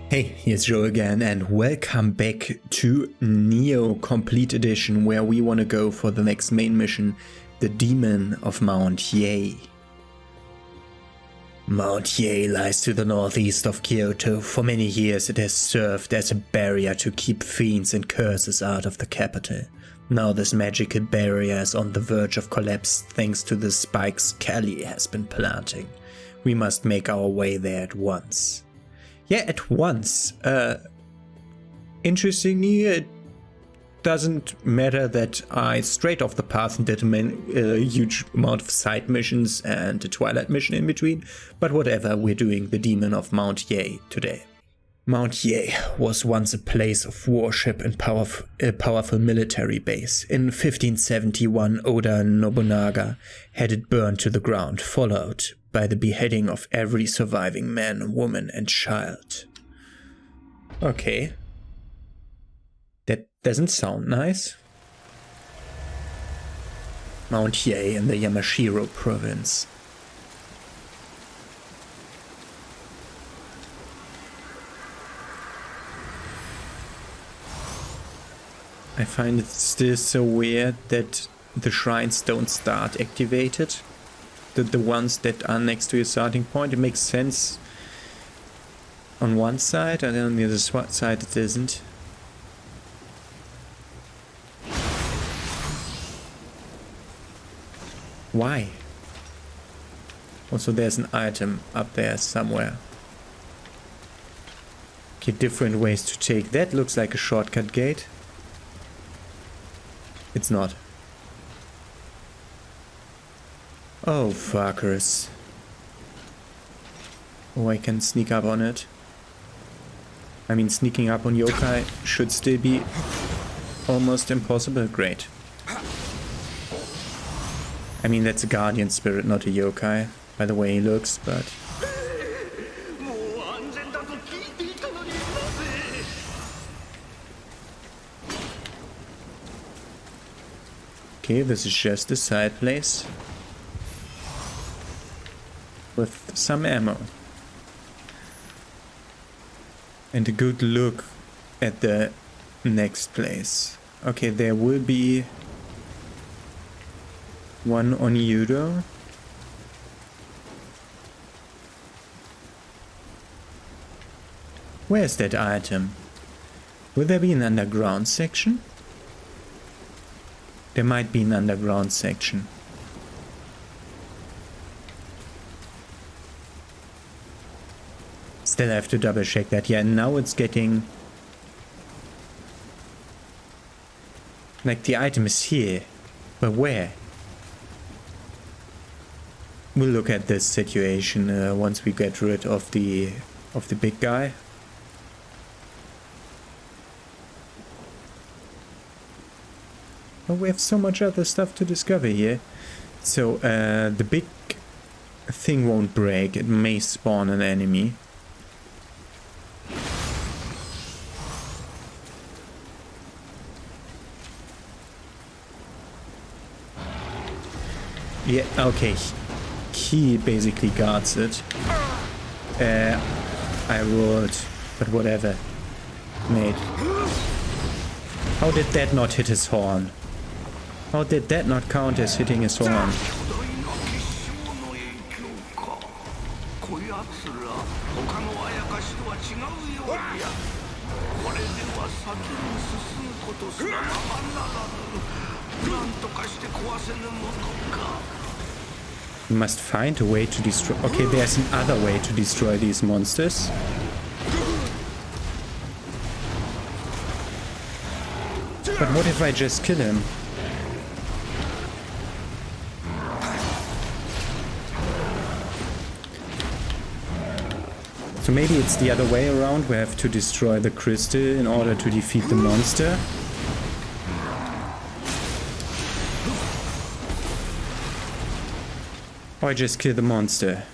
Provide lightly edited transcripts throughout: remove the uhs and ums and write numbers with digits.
Hey, here's Joe again and welcome back to Nioh Complete Edition, where we want to go for the next main mission, the Demon of Mount Hiei. Mount Hiei lies to the northeast of Kyoto. For many years it has served as a barrier to keep fiends and curses out of the capital. Now this magical barrier is on the verge of collapse thanks to the spikes Kelly has been planting. We must make our way there at once. Yeah, at once. Interestingly, it doesn't matter that I straight off the path did a huge amount of side missions and a Twilight mission in between, but whatever, we're doing the Demon of Mount Hiei today. Mount Hiei was once a place of worship and a powerful military base. In 1571, Oda Nobunaga had it burned to the ground, followed by the beheading of every surviving man, woman and child. Okay. That doesn't sound nice. Mount Hiei in the Yamashiro province. I find it still so weird that the shrines don't start activated. The ones that are next to your starting point, it makes sense on one side, and on the other side it isn't. Why? Also, there's an item up there somewhere. Okay, different ways to take that. Looks like a shortcut gate. It's not. Oh, fuckers. Oh, I can sneak up on it. I mean, sneaking up on Yokai should still be almost impossible. Great. I mean, that's a guardian spirit, not a Yokai, by the way he looks, but... Okay, this is just a side place with some ammo and a good look at the next place. Okay, there will be one on Yudo. Where's that item? Will there be an underground section? There might be an underground section. Still have to double check that. Yeah, now it's getting... like the item is here. But where? We'll look at this situation once we get rid of the big guy. Oh, we have so much other stuff to discover here. So, the big thing won't break. It may spawn an enemy. Yeah, okay. He basically guards it. I rolled, but whatever. Mate. How did that not hit his horn? How did that not count as hitting his horn? We must find a way to destroy... Okay, there's another way to destroy these monsters. But what if I just kill him? So maybe it's the other way around. We have to destroy the crystal in order to defeat the monster. Or I just kill the monster.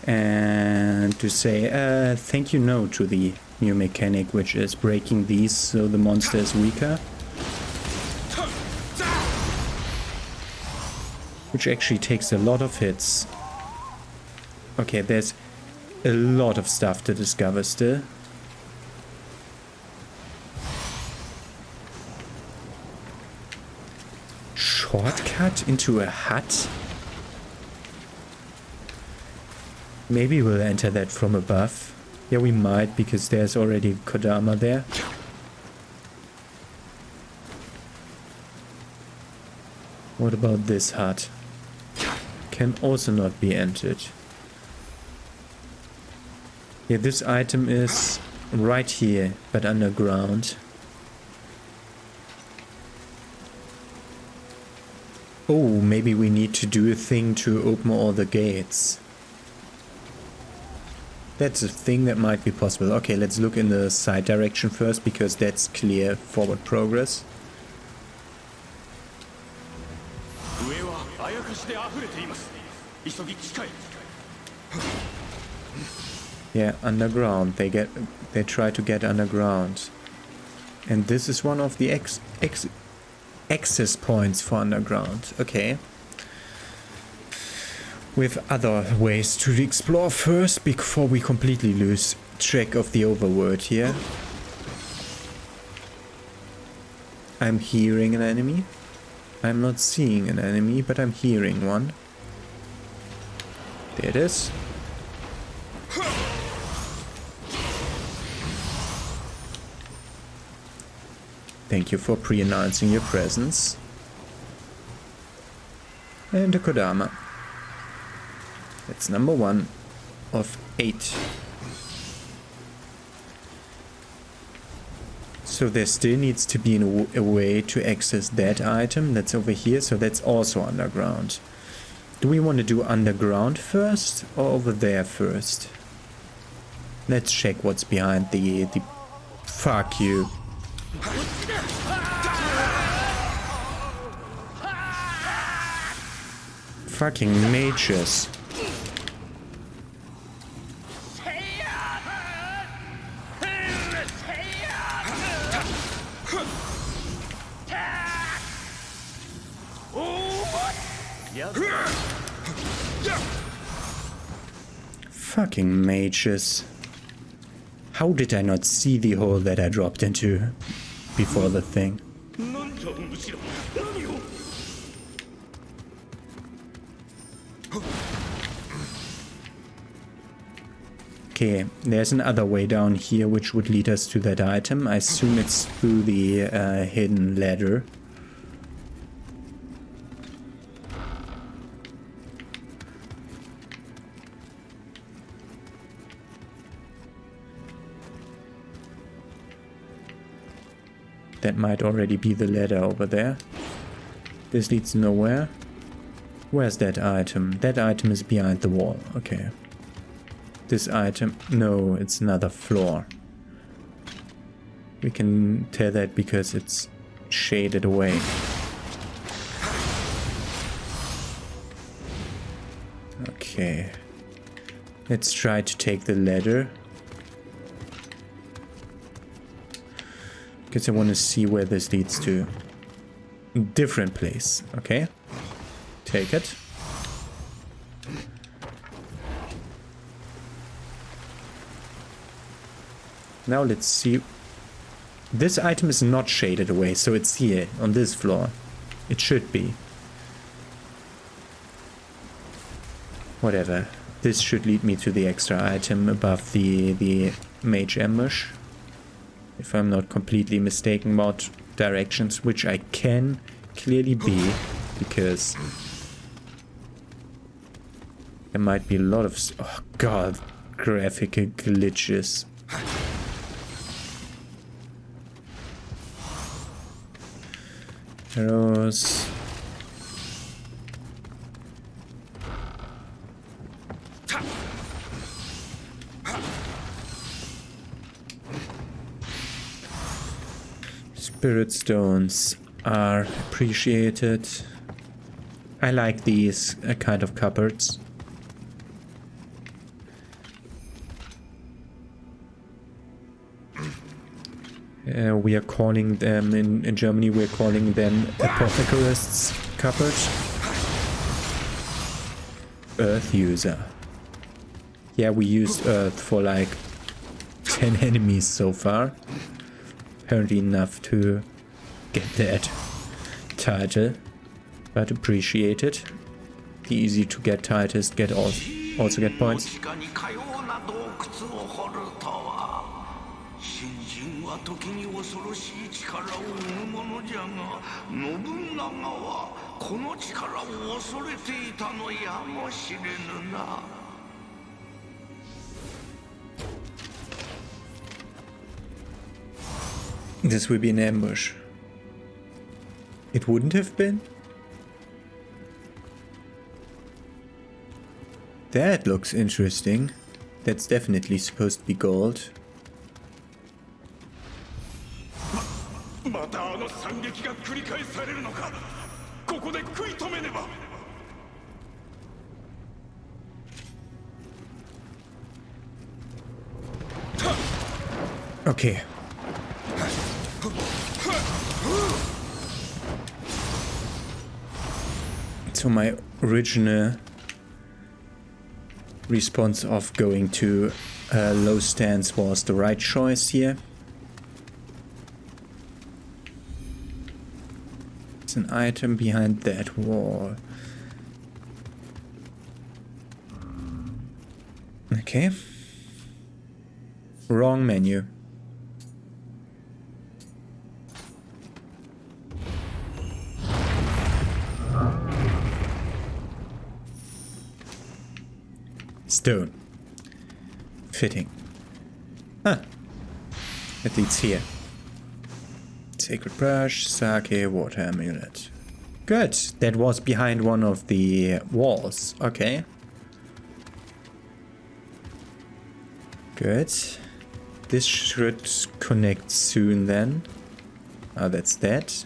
And to say thank you no to the new mechanic, which is breaking these so the monster is weaker. Which actually takes a lot of hits. Okay, there's A lot of stuff to discover still. Shortcut into a hut? Maybe we'll enter that from above. Yeah, we might, because there's already Kodama there. What about this hut? Can also not be entered. Yeah, this item is right here, but underground. Oh, maybe we need to do a thing to open all the gates. That's a thing that might be possible. Okay, let's look in the side direction first, because that's clear forward progress. Yeah, underground. They try to get underground. And this is one of the access points for underground. Okay. We have other ways to explore first before we completely lose track of the overworld here. I'm hearing an enemy. I'm not seeing an enemy, but I'm hearing one. There it is. Thank you for pre-announcing your presence. And a Kodama. That's number 1 of 8. So there still needs to be a way to access that item that's over here, so that's also underground. Do we want to do underground first or over there first? Let's check what's behind the... Fuck you. Fucking mages. Fucking mages. How did I not see the hole that I dropped into before the thing? Okay, there's another way down here which would lead us to that item. I assume it's through the hidden ladder. That might already be the ladder over there. This leads nowhere. Where's that item? That item is behind the wall. Okay. This item... No, it's another floor. We can tell that because it's shaded away. Okay. Let's try to take the ladder. Because I want to see where this leads to. Different place. Okay. Take it. Now let's see. This item is not shaded away, so it's here on this floor. It should be. Whatever. This should lead me to the extra item above the mage ambush. If I'm not completely mistaken about directions, which I can clearly be, because there might be a lot of... Oh god, graphical glitches. Arrows. Spirit stones are appreciated. I like these kind of cupboards. We are calling them, in Germany we're calling them apothecarists cupboard. Earth user. Yeah, we used Earth for like 10 enemies so far. Apparently enough to get that title, but appreciate it. The easy to get titles also get points. This will be an ambush. It wouldn't have been? That looks interesting. That's definitely supposed to be gold. Okay. So my original response of going to low stance was the right choice here. It's an item behind that wall. Okay. Wrong menu. Stone. Fitting. Huh. It leads here. Sacred brush, sake, water amulet. Good. That was behind one of the walls. Okay. Good. This should connect soon then. Oh, that's that.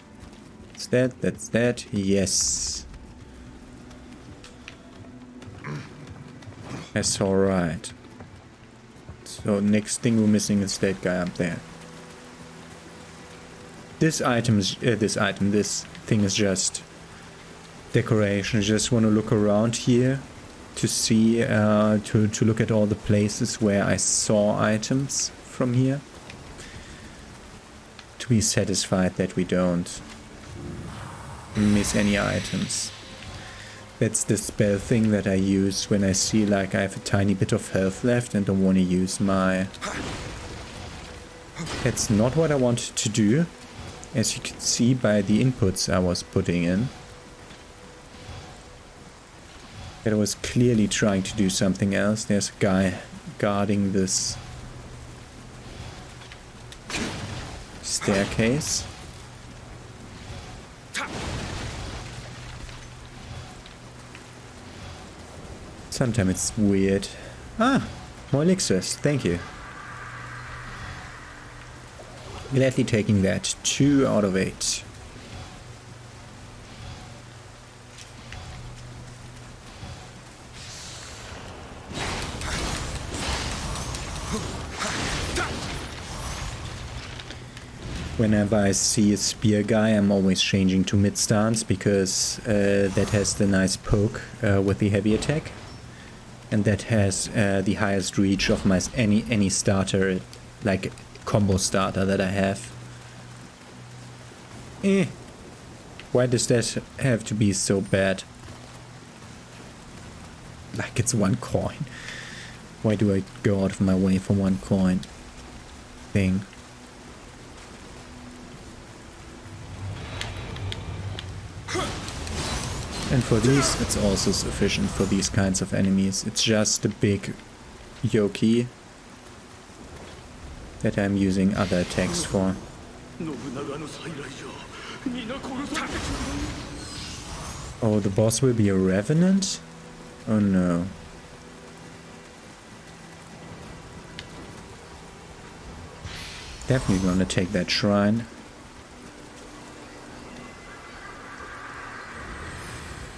That's that. That's that. Yes. That's alright. So next thing we're missing is that guy up there. This thing is just decoration. I just want to look around here to see, to look at all the places where I saw items from here. To be satisfied that we don't miss any items. That's the spell thing that I use when I see like I have a tiny bit of health left and don't want to use my... That's not what I wanted to do, as you can see by the inputs I was putting in. That I was clearly trying to do something else. There's a guy guarding this staircase. Sometimes it's weird. Ah, more elixirs. Thank you. Gladly taking that. 2 out of 8. Whenever I see a spear guy, I'm always changing to mid stance because that has the nice poke with the heavy attack. And that has the highest reach of my any starter, like combo starter that I have. Why does that have to be so bad? Like it's 1 coin. Why do I go out of my way for 1 coin thing? And for these, it's also sufficient for these kinds of enemies. It's just a big Yokai that I'm using other attacks for. Oh, the boss will be a revenant? Oh no. Definitely gonna take that shrine.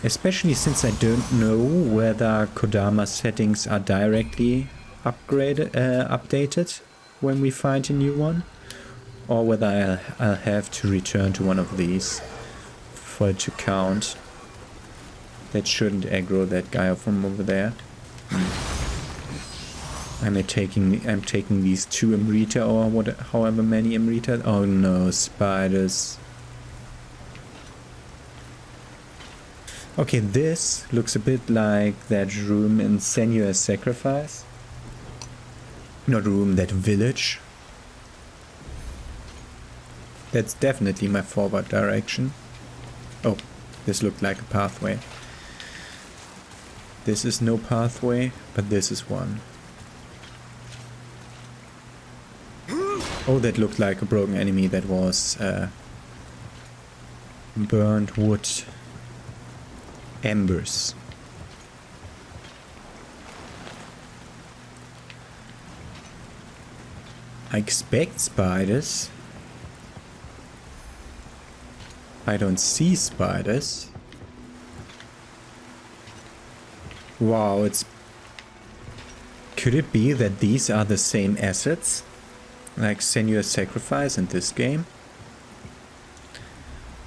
Especially since I don't know whether Kodama settings are directly updated when we find a new one, or whether I'll have to return to one of these for it to count. That shouldn't aggro that guy from over there. I'm taking these 2 Amrita or however many Amrita. Oh no, spiders. Okay, this looks a bit like that room in Senua's Sacrifice. Not room, that village. That's definitely my forward direction. Oh, this looked like a pathway. This is no pathway, but this is one. Oh, that looked like a broken enemy that was burned wood embers. I expect spiders. I don't see spiders. Wow, it's... Could it be that these are the same assets? Like Senua's Sacrifice in this game?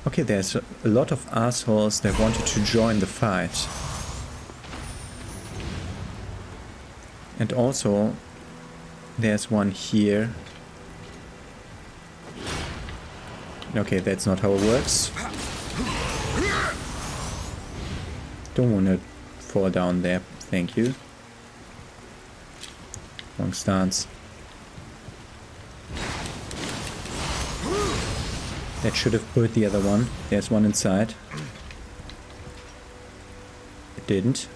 Okay, there's a lot of assholes that wanted to join the fight. And also, there's one here. Okay, that's not how it works. Don't want to fall down there, thank you. Wrong stance. That should have put the other one. There's one inside. It didn't.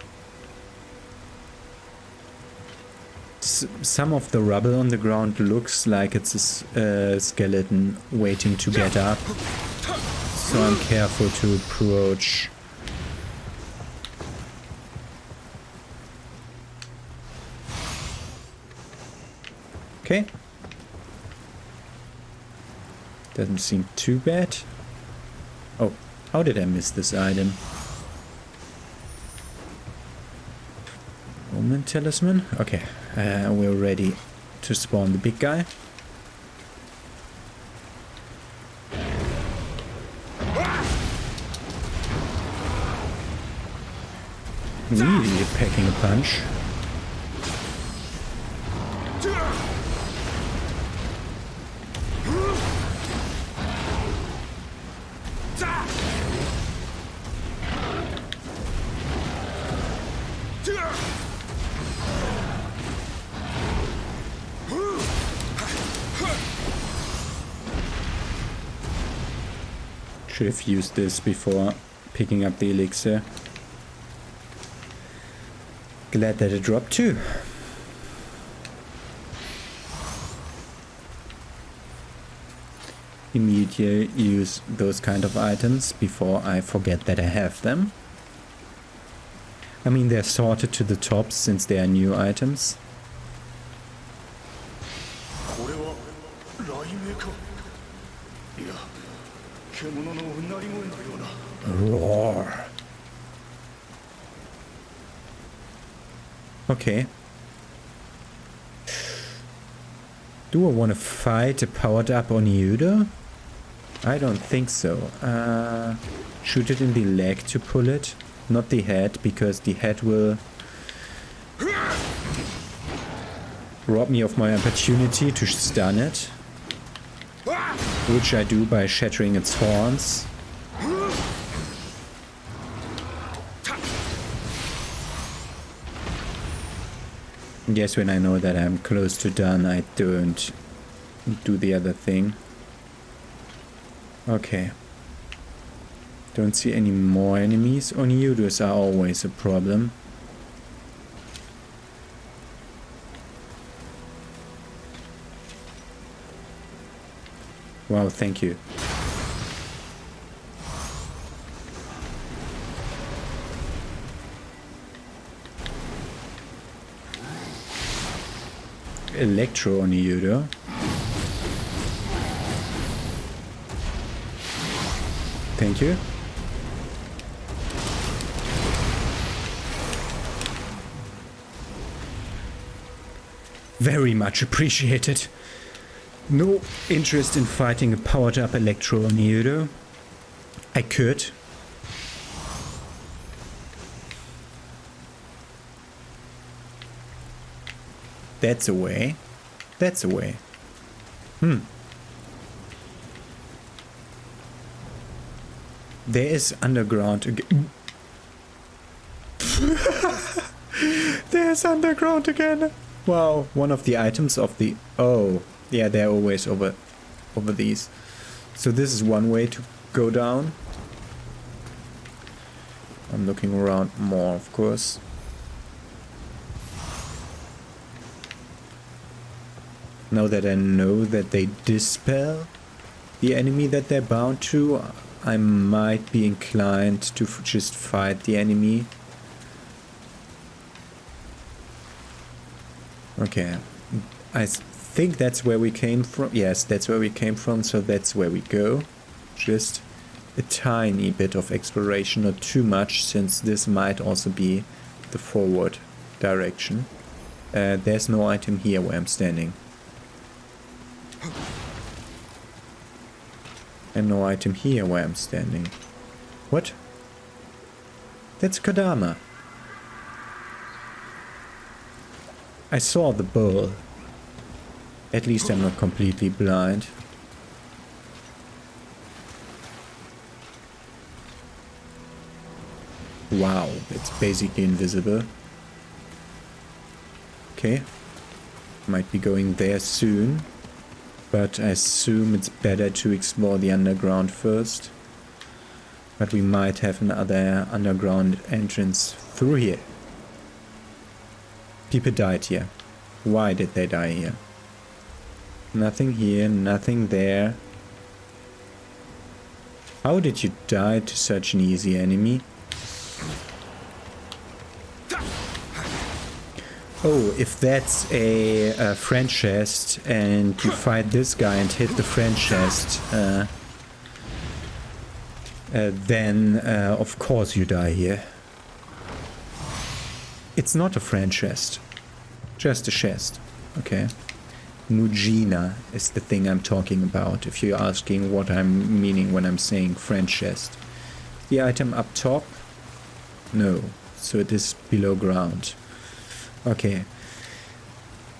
Some of the rubble on the ground looks like it's a skeleton waiting to get up. So I'm careful to approach. Okay. Doesn't seem too bad. Oh, how did I miss this item? Omen talisman? Okay, we're ready to spawn the big guy. Really packing a punch. Should have used this before picking up the elixir. Glad that it dropped too. Immediately use those kind of items before I forget that I have them. I mean, they're sorted to the top since they are new items. Roar. Okay. Do I want to fight a powered up Oniudo? I don't think so. Shoot it in the leg to pull it, not the head, because the head will rob me of my opportunity to stun it, which I do by shattering its horns. Yes, when I know that I'm close to done, I don't do the other thing. Okay. Don't see any more enemies. Oniudos are always a problem. Wow, thank you. Electro Oniudo. Thank you. Very much appreciated. No interest in fighting a powered up Electro Oniudo. I could. That's a way. That's a way. There is underground again. There's underground again. Wow, one of the items of the... Oh, yeah, they're always over these. So this is one way to go down. I'm looking around more, of course. Now that I know that they dispel the enemy that they're bound to, I might be inclined to just fight the enemy. Okay, I think that's where we came from. Yes, that's where we came from, so that's where we go. Just a tiny bit of exploration, not too much, since this might also be the forward direction. There's no item here where I'm standing. And no item here where I'm standing. What? That's Kodama. I saw the bull. At least I'm not completely blind. Wow, it's basically invisible. Okay. Might be going there soon. But I assume it's better to explore the underground first. But we might have another underground entrance through here. People died here. Why did they die here? Nothing here, nothing there. How did you die to such an easy enemy? Oh, if that's a friend chest and you fight this guy and hit the friend chest, then of course you die here. It's not a friend chest, just a chest. Okay. Nujina is the thing I'm talking about, if you're asking what I'm meaning when I'm saying friend chest. The item up top? No, so it is below ground. Okay.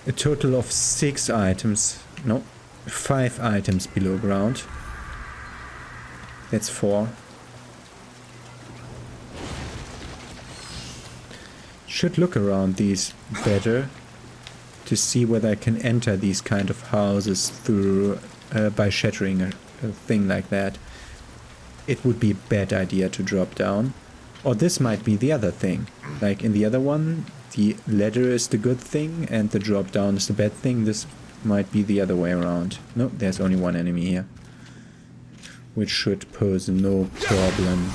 A total of 6 items. No, 5 items below ground. That's 4. Should look around these better to see whether I can enter these kind of houses through by shattering a thing like that. It would be a bad idea to drop down. Or this might be the other thing. Like in the other one, the ladder is the good thing and the drop down is the bad thing. This might be the other way around. No, there's only one enemy here. Which should pose no problem.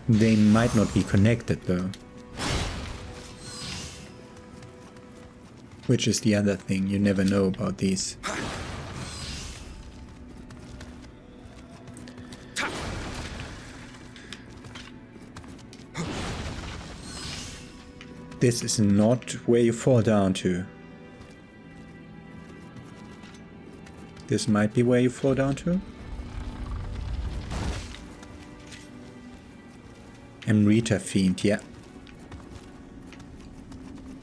They might not be connected though. Which is the other thing, you never know about these. This is not where you fall down to. This might be where you fall down to. Amrita Fiend, yeah.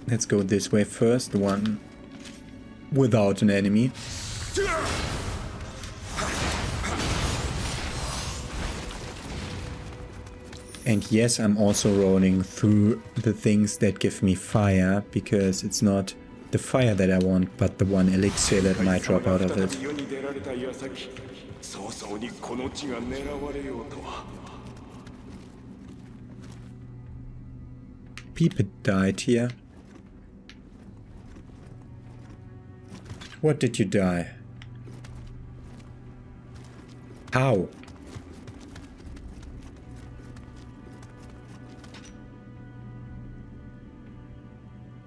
Let's go this way first, the one without an enemy. And yes, I'm also rolling through the things that give me fire, because it's not the fire that I want, but the one elixir that might drop out of it. People died here. What did you die? How?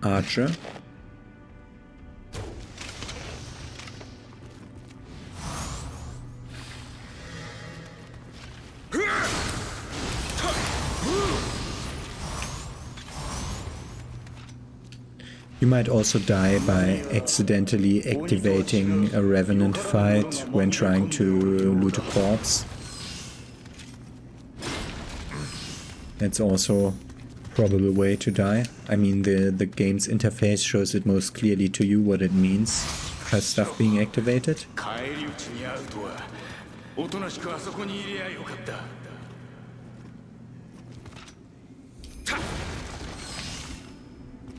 Archer. You might also die by accidentally activating a revenant fight when trying to loot a corpse. That's also probable way to die. I mean, the game's interface shows it most clearly to you what it means by stuff being activated.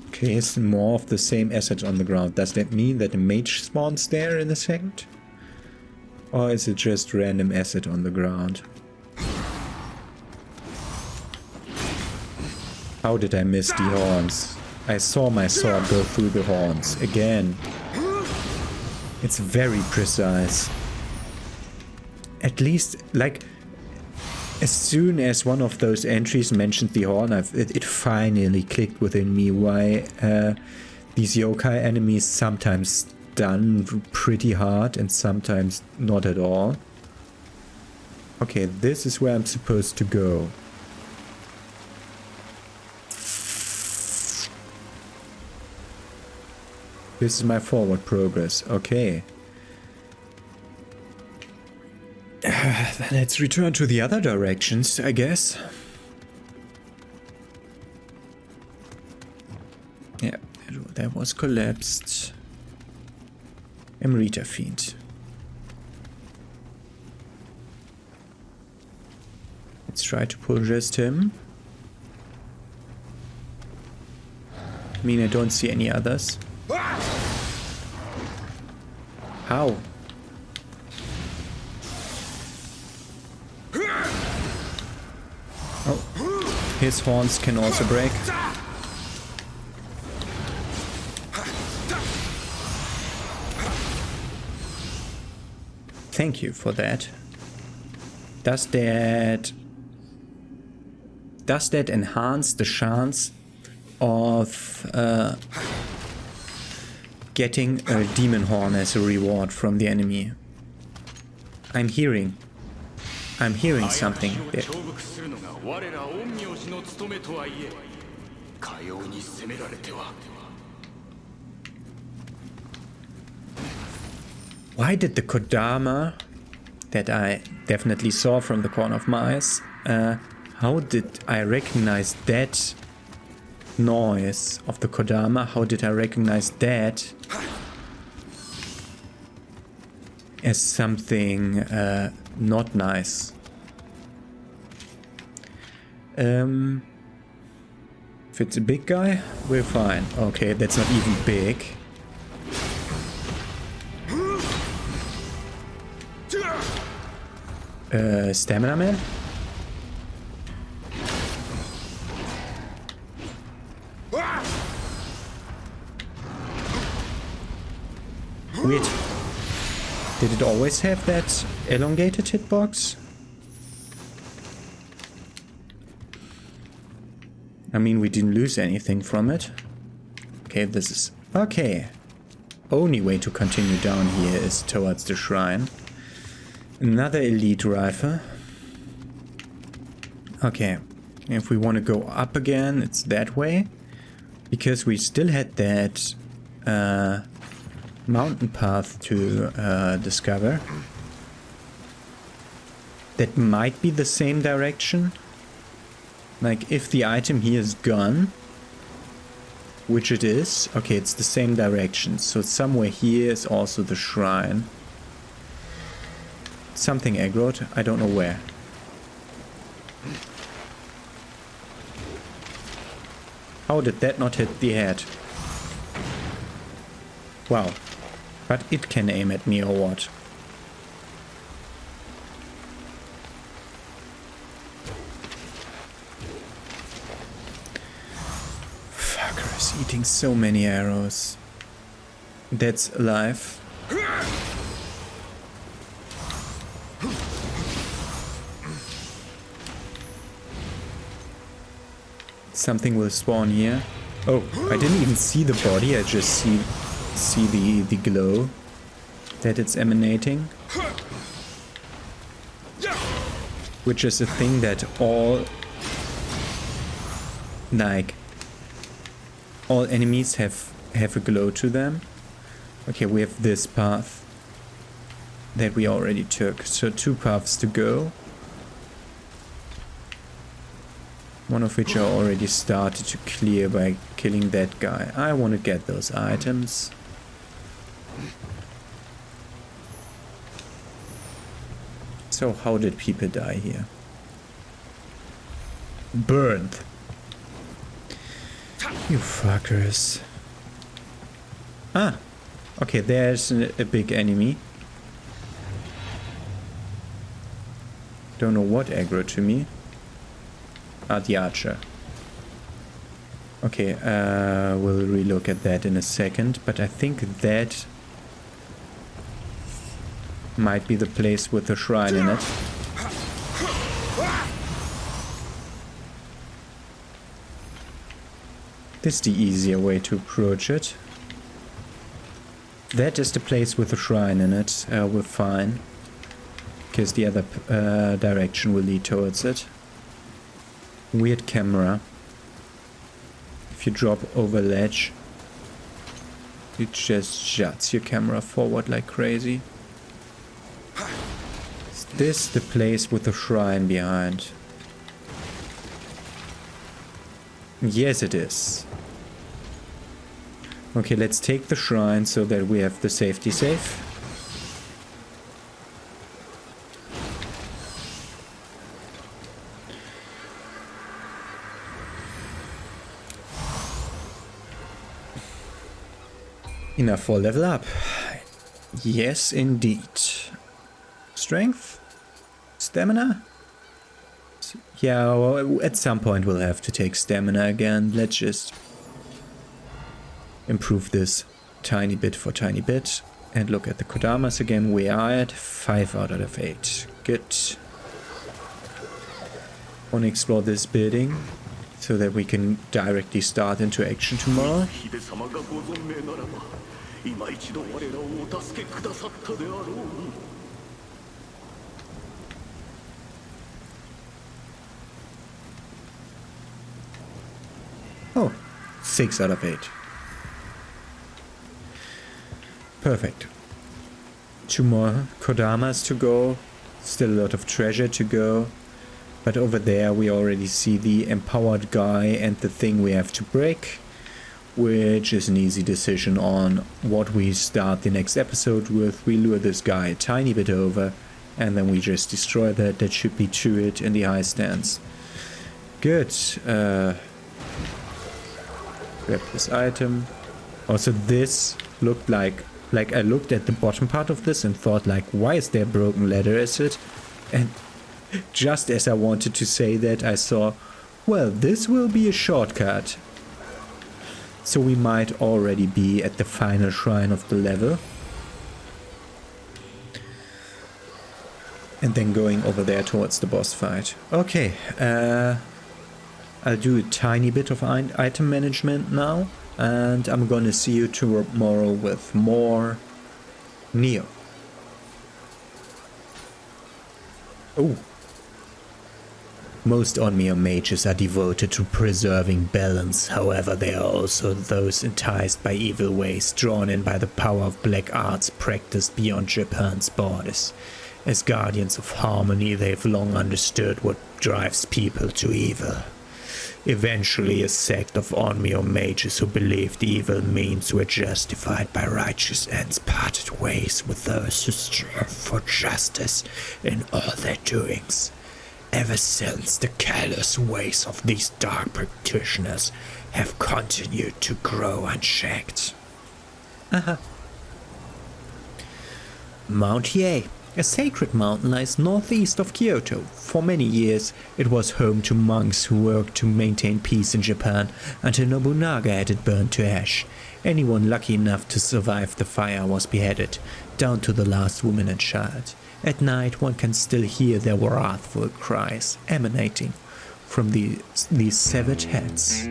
Okay, it's more of the same assets on the ground. Does that mean that the mage spawns there in a second? Or is it just random asset on the ground? How did I miss the horns? I saw my sword go through the horns again. It's very precise. At least, like, as soon as one of those entries mentioned the horn, it finally clicked within me why these yokai enemies sometimes stun pretty hard and sometimes not at all. Okay, this is where I'm supposed to go. This is my forward progress. Okay. Then let's return to the other directions, I guess. Yeah, that was collapsed. Emerita Fiend. Let's try to pull just him. I mean, I don't see any others. How? Oh, his horns can also break. Thank you for that. Does that enhance the chance of getting a demon horn as a reward from the enemy? I'm hearing something there. Why did the Kodama that I definitely saw from the corner of my eyes, how did I recognize that noise of the Kodama? How did I recognize that as something not nice? If it's a big guy, we're fine. Okay, that's not even big. Stamina man? Weird. Did it always have that elongated hitbox? I mean, we didn't lose anything from it. Okay, this is... Okay. Only way to continue down here is towards the shrine. Another elite rifle. Okay. If we want to go up again, it's that way. Because we still had that mountain path to discover. That might be the same direction. Like, if the item here is gone, which it is, okay, it's the same direction. So somewhere here is also the shrine. Something aggroed, I don't know where. How did that not hit the head? Wow. But it can aim at me or what? Fuckers eating so many arrows. That's alive. Something will spawn here. Oh, I didn't even see the body, I just see the glow that it's emanating. Which is a thing that all enemies have a glow to them. Okay, we have this path that we already took. So 2 paths to go. One of which I already started to clear by killing that guy. I want to get those items. So how did people die here? Burned. You fuckers. Ah, okay, there's a big enemy. Don't know what aggro to me. Ah, the archer. Okay, we'll relook at that in a second, but I think that might be the place with the shrine in it. This is the easier way to approach it. That is the place with the shrine in it. We're fine. Because the other direction will lead towards it. Weird camera. If you drop over ledge, it just juts your camera forward like crazy. Is this the place with the shrine behind? Yes, it is. Okay, let's take the shrine so that we have the safety safe. Enough for level up. Yes, indeed. Strength? Stamina? Yeah, well, at some point we'll have to take stamina again. Let's just improve this tiny bit for tiny bit. And look at the Kodamas again. We are at 5 out of 8. Good. Want to explore this building so that we can directly start into action tomorrow. Oh, 6 out of 8. Perfect. 2 more Kodamas to go. Still a lot of treasure to go. But over there we already see the empowered guy and the thing we have to break. Which is an easy decision on what we start the next episode with. We lure this guy a tiny bit over. And then we just destroy that. That should be to it in the high stance. Good. Grab this item. Also, this looked like I looked at the bottom part of this and thought like, why is there broken ladder acid? And just as I wanted to say that, I saw, well, this will be a shortcut. So we might already be at the final shrine of the level. And then going over there towards the boss fight. Okay, I'll do a tiny bit of item management now, and I'm gonna see you tomorrow with more Nioh. Oh. Most Onmyo mages are devoted to preserving balance, however they are also those enticed by evil ways, drawn in by the power of black arts practiced beyond Japan's borders. As guardians of harmony, they've long understood what drives people to evil. Eventually, a sect of Onmyo mages who believed evil means were justified by righteous ends parted ways with those who strive for justice in all their doings. Ever since, the callous ways of these dark practitioners have continued to grow unchecked. Mount Hiei. A sacred mountain lies northeast of Kyoto. For many years, it was home to monks who worked to maintain peace in Japan until Nobunaga had it burned to ash. Anyone lucky enough to survive the fire was beheaded, down to the last woman and child. At night, one can still hear their wrathful cries emanating from these severed heads.